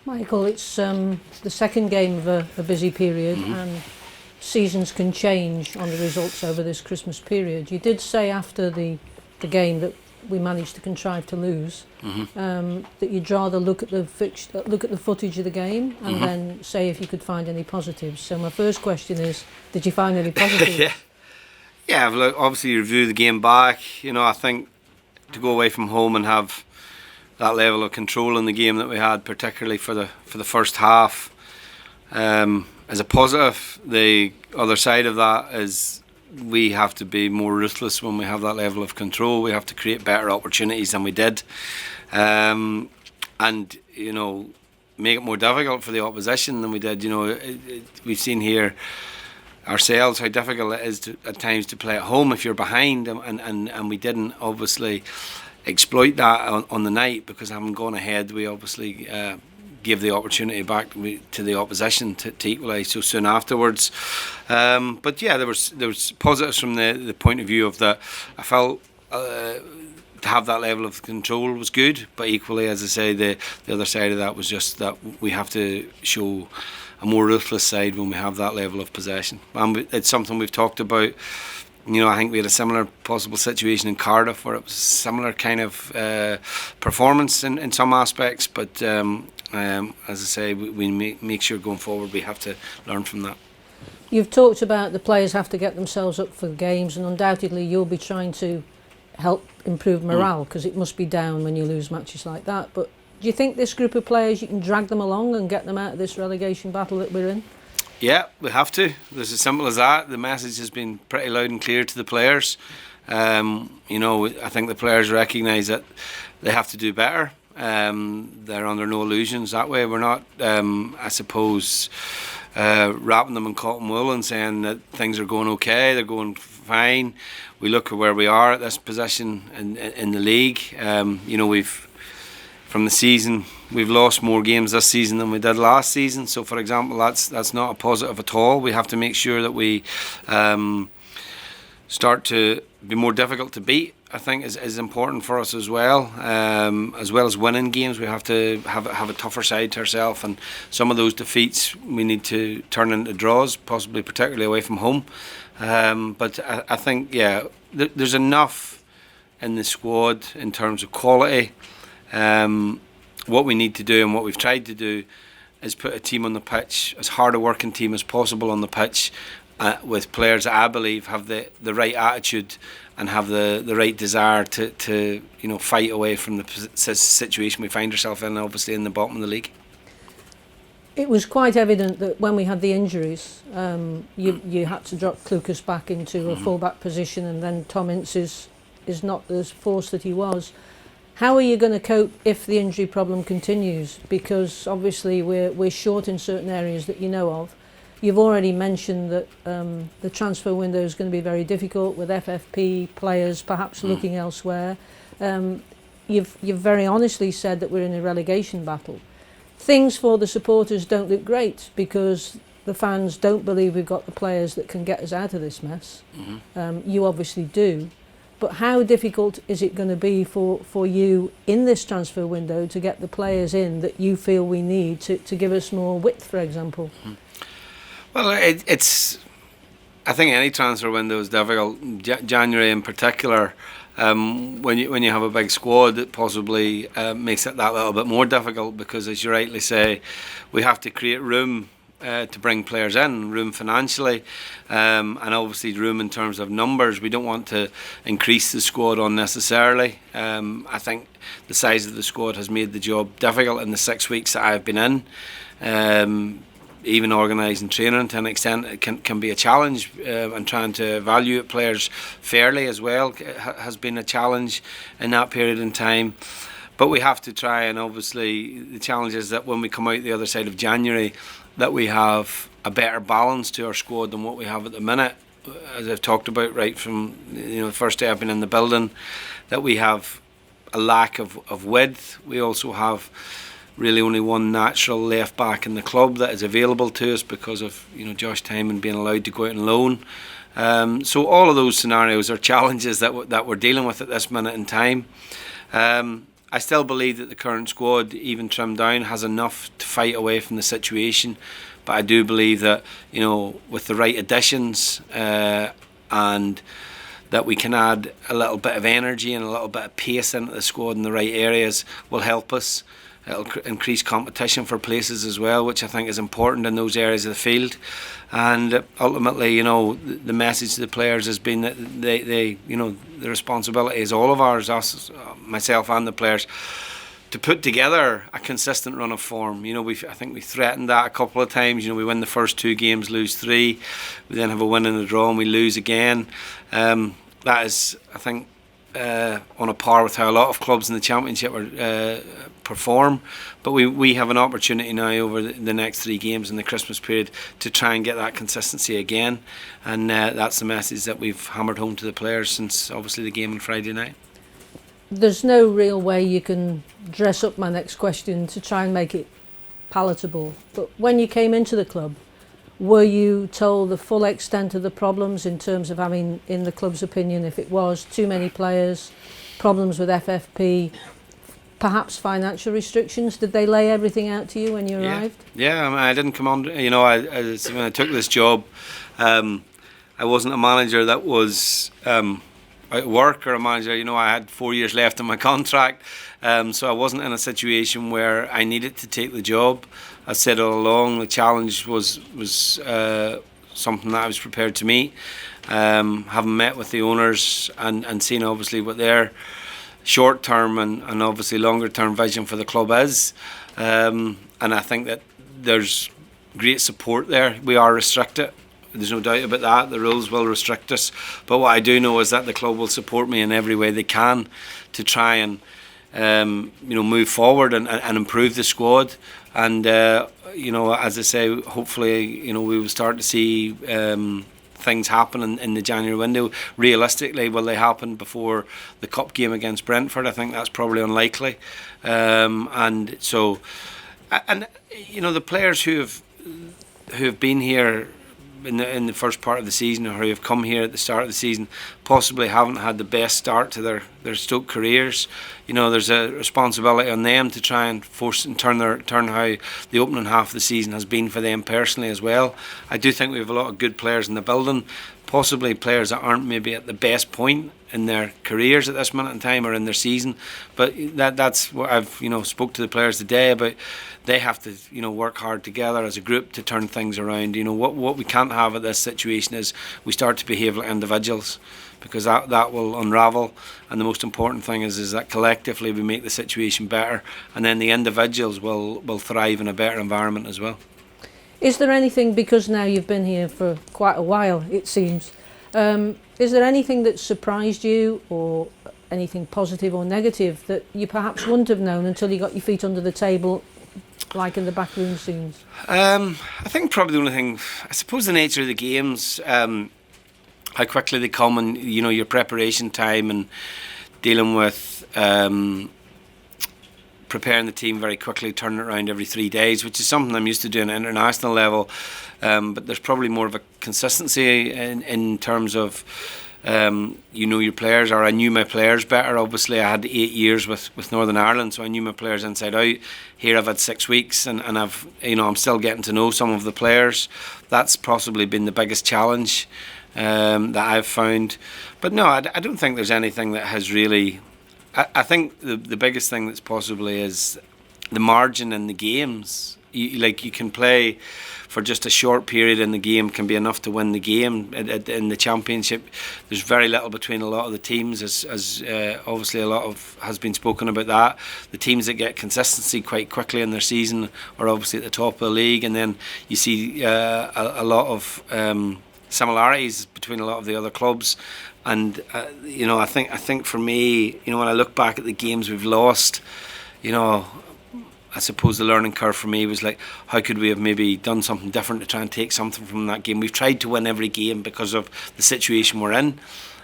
Michael, it's the second game of a busy period, and seasons can change on the results over this Christmas period. You did say after the game that we managed to contrive to lose, that you'd rather look at the footage of the game and then say if you could find any positives. So my first question is, did you find any positives? Yeah, well, obviously review the game back. I think to go away from home and have that level of control in the game that we had, particularly for the first half, as a positive. The other side of that is we have to be more ruthless when we have that level of control. We have to create better opportunities than we did, and make it more difficult for the opposition than we did. We've seen here ourselves how difficult it is at times to play at home if you're behind, and we didn't obviously exploit that on the night, because having gone ahead, we obviously gave the opportunity back to the opposition to equalise so soon afterwards. But yeah, there was positives from the point of view of that. I felt to have that level of control was good, but equally, as I say, the other side of that was just that we have to show a more ruthless side when we have that level of possession. And it's something we've talked about. I think we had a similar possible situation in Cardiff where it was a similar kind of performance in some aspects, but as I say, we make sure going forward we have to learn from that. You've talked about the players have to get themselves up for the games, and undoubtedly you'll be trying to help improve morale, because it must be down when you lose matches like that. But do you think this group of players, you can drag them along and get them out of this relegation battle that we're in? Yeah, we have to. It's as simple as that. The message has been pretty loud and clear to the players. I think the players recognise that they have to do better. They're under no illusions that way. We're not, I suppose, wrapping them in cotton wool and saying that things are going okay, they're going fine. We look at where we are at this position in the league. From the season, we've lost more games this season than we did last season. So, for example, that's not a positive at all. We have to make sure that we start to be more difficult to beat. I think is important for us as well as winning games. We have to have a tougher side to ourselves, and some of those defeats we need to turn into draws, possibly particularly away from home. But I think, there's enough in the squad in terms of quality. What we need to do, and what we've tried to do, is put a team on the pitch, as hard a working team as possible on the pitch, with players that I believe have the right attitude and have the right desire to fight away from the situation we find ourselves in, obviously in the bottom of the league. It was quite evident that when we had the injuries, you had to drop Klukas back into a full-back position, and then Tom Ince is not the force that he was. How are you going to cope if the injury problem continues? Because obviously we're short in certain areas that you know of. You've already mentioned that the transfer window is going to be very difficult with FFP players perhaps looking elsewhere. You've very honestly said that we're in a relegation battle. Things for the supporters don't look great, because the fans don't believe we've got the players that can get us out of this mess. You obviously do. But how difficult is it going to be for you in this transfer window to get the players in that you feel we need to give us more width, for example? Well, it's. I think any transfer window is difficult. January in particular, when you have a big squad, it possibly makes it that little bit more difficult, because, as you rightly say, we have to create room to bring players in, room financially, and obviously room in terms of numbers. We don't want to increase the squad unnecessarily. I think the size of the squad has made the job difficult in the 6 weeks that I've been in. Even organising training to an extent, it can be a challenge, and trying to evaluate players fairly as well has been a challenge in that period in time. But we have to try, and obviously the challenge is that when we come out the other side of January, that we have a better balance to our squad than what we have at the minute. As I've talked about right from the first day I've been in the building, that we have a lack of width. We also have really only one natural left back in the club that is available to us because of Josh Timon being allowed to go out on loan. So all of those scenarios are challenges that we're dealing with at this minute in time. I still believe that the current squad, even trimmed down, has enough to fight away from the situation. But I do believe that, with the right additions and that we can add a little bit of energy and a little bit of pace into the squad in the right areas will help us. It'll increase competition for places as well, which I think is important in those areas of the field. And ultimately, the message to the players has been that they the responsibility is all of ours, us, myself and the players, to put together a consistent run of form. I think we threatened that a couple of times. We win the first 2 games, lose 3. We then have a win and a draw, and we lose again. That is, I think, on a par with how a lot of clubs in the Championship perform. But we have an opportunity now over the next 3 games in the Christmas period to try and get that consistency again. And that's the message that we've hammered home to the players since, obviously, the game on Friday night. There's no real way you can dress up my next question to try and make it palatable. But when you came into the club, were you told the full extent of the problems in terms of, in the club's opinion, if it was too many players, problems with FFP, perhaps financial restrictions? Did they lay everything out to you when you arrived? Yeah, I didn't come on. When I took this job, I wasn't a manager that was out of work, or a manager. I had 4 years left on my contract, so I wasn't in a situation where I needed to take the job. I said all along the challenge was something that I was prepared to meet. Having met with the owners and seen obviously what their short term and obviously longer term vision for the club is, and I think that there's great support there. We are restricted. There's no doubt about that. The rules will restrict us, but what I do know is that the club will support me in every way they can to try and move forward and improve the squad. And as I say, hopefully we will start to see things happen in the January window. Realistically, will they happen before the cup game against Brentford? I think that's probably unlikely. And so, the players who have been here in the first part of the season, or who have come here at the start of the season, possibly haven't had the best start to their Stoke careers. There's a responsibility on them to try and force and turn how the opening half of the season has been for them personally as well. I do think we have a lot of good players in the building, possibly players that aren't maybe at the best point in their careers at this minute in time or in their season, but that's what I've spoke to the players today about. They have to work hard together as a group to turn things around. What we can't have at this situation is we start to behave like individuals, because that will unravel. And the most important thing is that collectively we make the situation better, and then the individuals will thrive in a better environment as well. Is there anything, because now you've been here for quite a while, it seems, is there anything that surprised you, or anything positive or negative that you perhaps wouldn't have known until you got your feet under the table, like in the backroom scenes? I think probably the only thing, I suppose, the nature of the games, how quickly they come, and your preparation time and dealing with preparing the team very quickly, turning it around every 3 days, which is something I'm used to doing at international level. But there's probably more of a consistency in terms of your players, or I knew my players better. Obviously, I had 8 years with Northern Ireland, so I knew my players inside out. Here I've had 6 weeks, and I've I'm still getting to know some of the players. That's possibly been the biggest challenge that I've found. But no, I don't think there's anything that has really. I think the biggest thing that's possibly is the margin in the games. You can play for just a short period in the game, can be enough to win the game. In the Championship, there's very little between a lot of the teams, as obviously a lot of has been spoken about that. The teams that get consistency quite quickly in their season are obviously at the top of the league, and then you see a lot of similarities between a lot of the other clubs. And I think for me, when I look back at the games we've lost, I suppose the learning curve for me was like, how could we have maybe done something different to try and take something from that game? We've tried to win every game because of the situation we're in,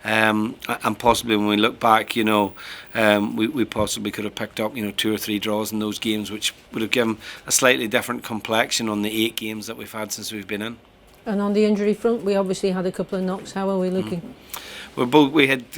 and possibly when we look back, we possibly could have picked up 2 or 3 draws in those games, which would have given a slightly different complexion on the 8 games that we've had since we've been in. And on the injury front, we obviously had a couple of knocks. How are we looking? We had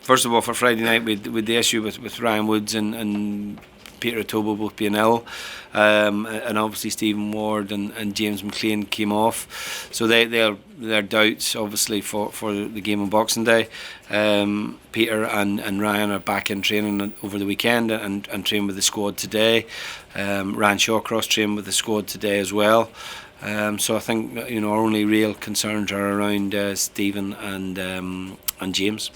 first of all, for Friday night, with the issue with Ryan Woods and Peter Otobo both being ill, and obviously Stephen Ward and James McLean came off, so they're doubts obviously for the game on Boxing Day. Peter and Ryan are back in training over the weekend and trained with the squad today. Ryan Shawcross trained with the squad today as well. So I think our only real concerns are around Stephen and James.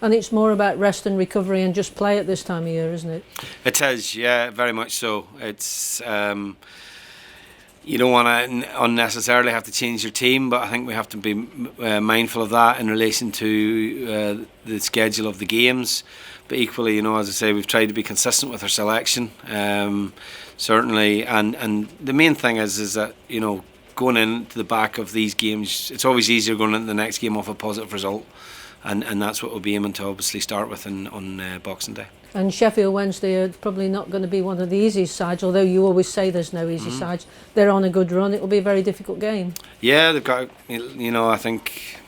And it's more about rest and recovery and just play at this time of year, isn't it? It is, yeah, very much so. It's you don't want to unnecessarily have to change your team, but I think we have to be mindful of that in relation to the schedule of the games. But equally, as I say, we've tried to be consistent with our selection, certainly. And the main thing is that going into the back of these games, it's always easier going into the next game off a positive result. And that's what we'll be aiming to obviously start with on Boxing Day. And Sheffield Wednesday are probably not going to be one of the easiest sides, although you always say there's no easy sides. They're on a good run. It will be a very difficult game. Yeah, they've got, I think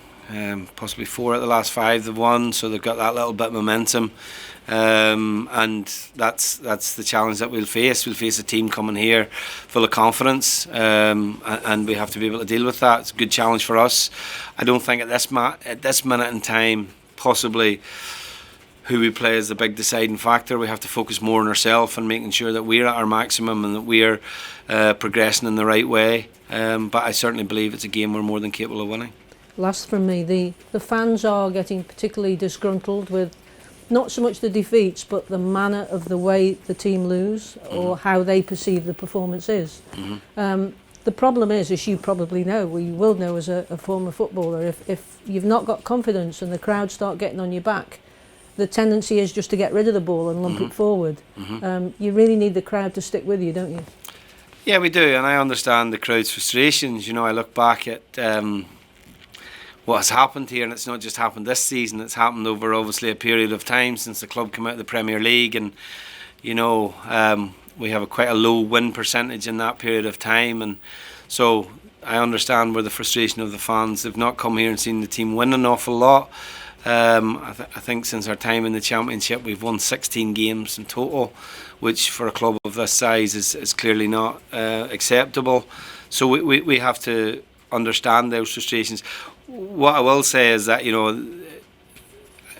possibly 4 out of the last 5 they've won, so they've got that little bit of momentum. And that's the challenge that we'll face. We'll face a team coming here full of confidence, and we have to be able to deal with that. It's a good challenge for us. I don't think at this minute in time, possibly who we play is the big deciding factor. We have to focus more on ourselves and making sure that we're at our maximum and that we're progressing in the right way. But I certainly believe it's a game we're more than capable of winning. Last from me, the fans are getting particularly disgruntled with not so much the defeats, but the manner of the way the team lose or how they perceive the performance is. The problem is, as you probably know, well, you will know as a former footballer, if you've not got confidence and the crowd start getting on your back, the tendency is just to get rid of the ball and lump it forward. You really need the crowd to stick with you, don't you? Yeah, we do, and I understand the crowd's frustrations. I look back at what has happened here, and it's not just happened this season, it's happened over obviously a period of time since the club came out of the Premier League, and we have quite a low win percentage in that period of time, and so I understand where the frustration of the fans. They've not come here and seen the team win an awful lot. I think since our time in the Championship we've won 16 games in total, which for a club of this size is clearly not acceptable. So we have to understand those frustrations. What I will say is that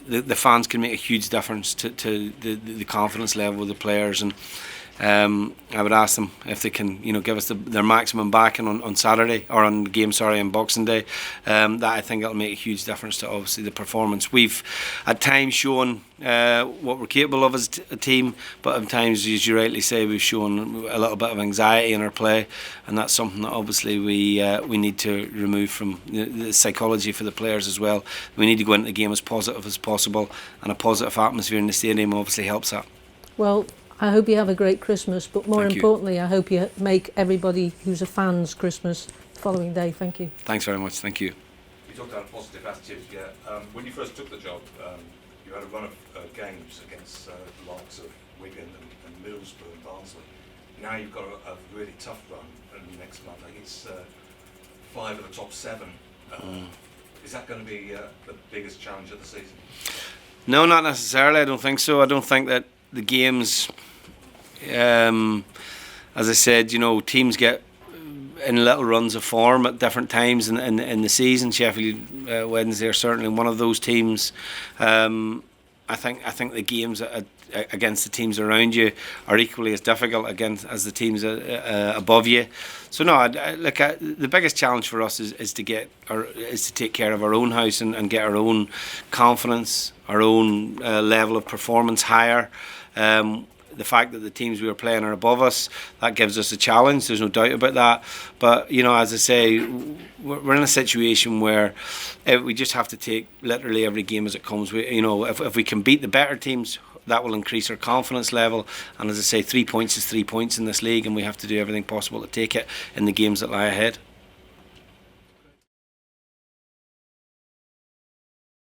the fans can make a huge difference to the confidence level of the players, and I would ask them if they can give us their maximum backing on Saturday or on the game on Boxing Day. That I think it'll make a huge difference to obviously the performance. We've at times shown what we're capable of as a team, but at times, as you rightly say, we've shown a little bit of anxiety in our play, and that's something that obviously we need to remove from the psychology for the players as well. We need to go into the game as positive as possible, and a positive atmosphere in the stadium obviously helps that. Well, I hope you have a great Christmas, but more importantly, I hope you make everybody who's a fan's Christmas the following day. Thank you. Thanks very much. Thank you. You talked about positive attitudes, yeah. When you first took the job, you had a run of games against the likes of Wigan and Middlesbrough and Barnsley. Now you've got a really tough run next month. I think it's 5 of the top 7. Is that going to be the biggest challenge of the season? No, not necessarily. I don't think so. I don't think that the games, as I said, teams get in little runs of form at different times in the season. Sheffield Wednesday are certainly one of those teams. I think the games against the teams around you are equally as difficult as the teams above you. So no, look, the biggest challenge for us is to take care of our own house and get our own confidence, our own level of performance higher. The fact that the teams we are playing are above us, that gives us a challenge. There's no doubt about that. But as I say, we're in a situation where we just have to take literally every game as it comes. If we can beat the better teams, that will increase our confidence level. And as I say, 3 points is 3 points in this league, and we have to do everything possible to take it in the games that lie ahead.